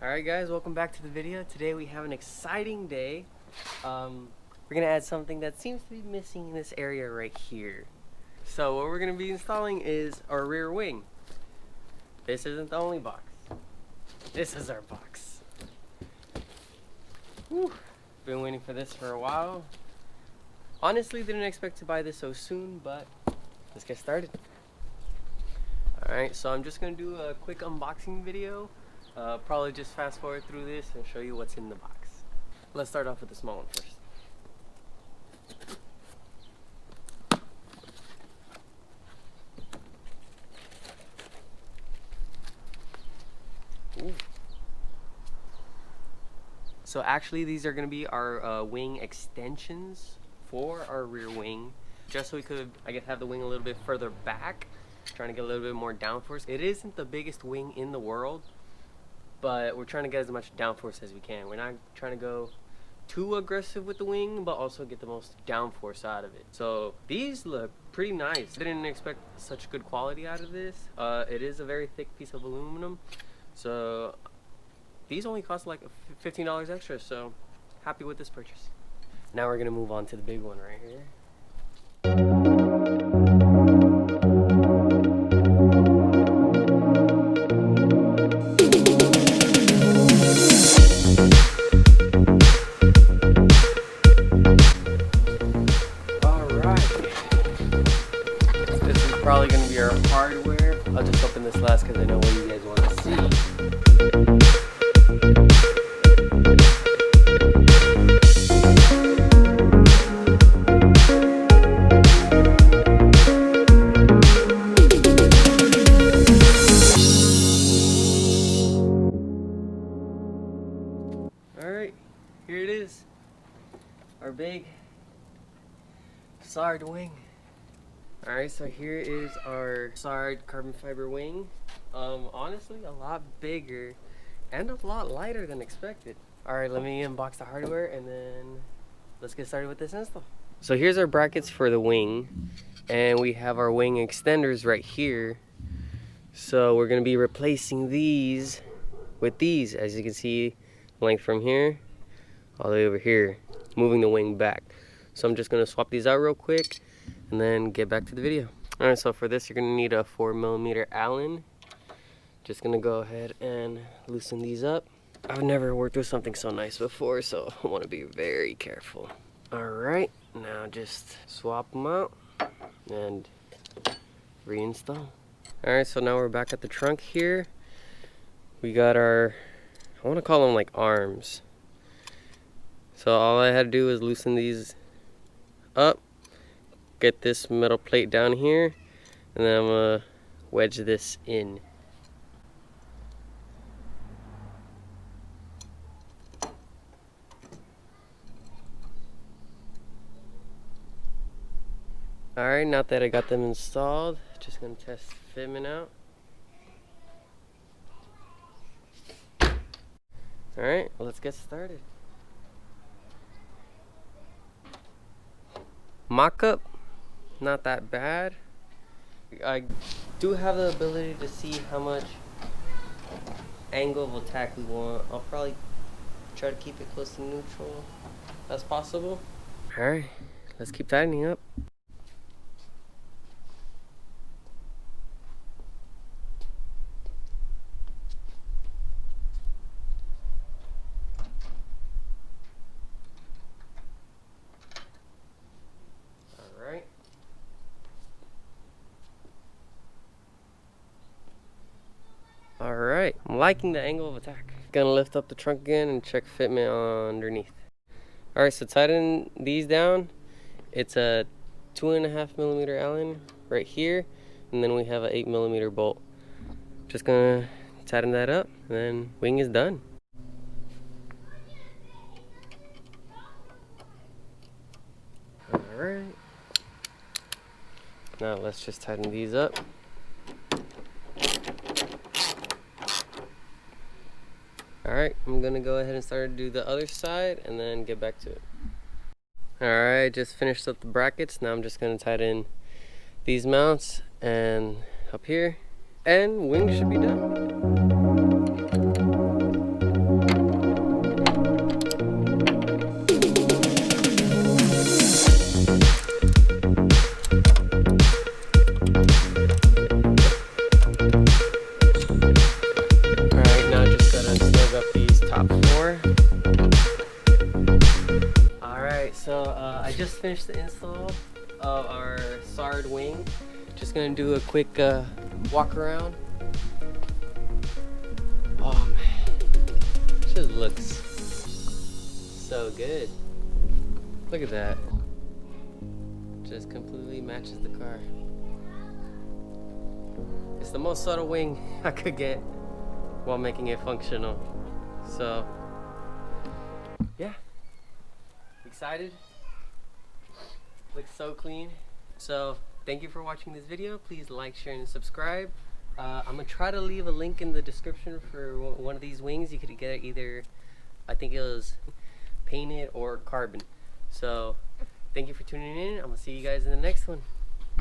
Alright guys, welcome back to the video. Today we have an exciting day. We're gonna add something that seems to be missing in this area right here. So what we're gonna be installing is our rear wing. This isn't the only box. This is our box. Whew. Been waiting for this for a while. Honestly, didn't expect to buy this so soon, but let's get started. Alright, so I'm just gonna do a quick unboxing video. Probably just fast forward through this and show you what's in the box. Let's start off with the small one first. Ooh. So actually these are going to be our wing extensions for our rear wing, just so we could, I guess, have the wing a little bit further back, trying to get a little bit more downforce. It isn't the biggest wing in the world, but we're trying to get as much downforce as we can. We're not trying to go too aggressive with the wing, but also get the most downforce out of it. So these look pretty nice. I didn't expect such good quality out of this. It is a very thick piece of aluminum. So these only cost like $15 extra, so happy with this purchase. Now we're gonna move on to the big one right here. Probably going to be our hardware. I'll just open this last because I know what you guys want to see. Alright, here it is. Our big Sard wing. Alright, so here is our Sard Carbon Fiber wing. Honestly, a lot bigger and a lot lighter than expected. Alright, let me unbox the hardware and then let's get started with this install. So here's our brackets for the wing, and we have our wing extenders right here. So we're going to be replacing these with these. As you can see, length from here all the way over here, moving the wing back. So I'm just going to swap these out real quick and then get back to the video. Alright, so for this you're going to need a 4mm Allen. Just going to go ahead and loosen these up. I've never worked with something so nice before, so I want to be very careful. Alright, now just swap them out and reinstall. Alright, so now we're back at the trunk here. We got our, I want to call them like arms. So all I had to do was loosen these up, get this metal plate down here, and then I'm gonna wedge this in. Alright, now that I got them installed, just gonna test fitment out. Alright, well, let's get started. Mock-up, not that bad. I do have the ability to see how much angle of attack we want. I'll probably try to keep it close to neutral as possible. Alright, let's keep tightening up. Alright, I'm liking the angle of attack. Gonna lift up the trunk again and check fitment underneath. Alright, so tighten these down. It's a 2.5mm Allen right here, and then we have a 8mm bolt. Just gonna tighten that up, and then wing is done. Alright. Now let's just tighten these up. Alright, I'm gonna go ahead and start to do the other side and then get back to it. Alright, just finished up the brackets. Now I'm just gonna tighten these mounts and up here, and wing should be done. top 4. Alright, so I just finished the install of our Sard wing. Just gonna do a quick walk around. Oh man, it just looks so good. Look at that. Just completely matches the car. It's the most subtle wing I could get while making it functional. So yeah, excited. Looks so clean. So thank you for watching this video. Please like, share, and subscribe. I'm gonna try to leave a link in the description for one of these wings. You could get either, I think it was painted or carbon. So thank you for tuning in. I'm gonna see you guys in the next one.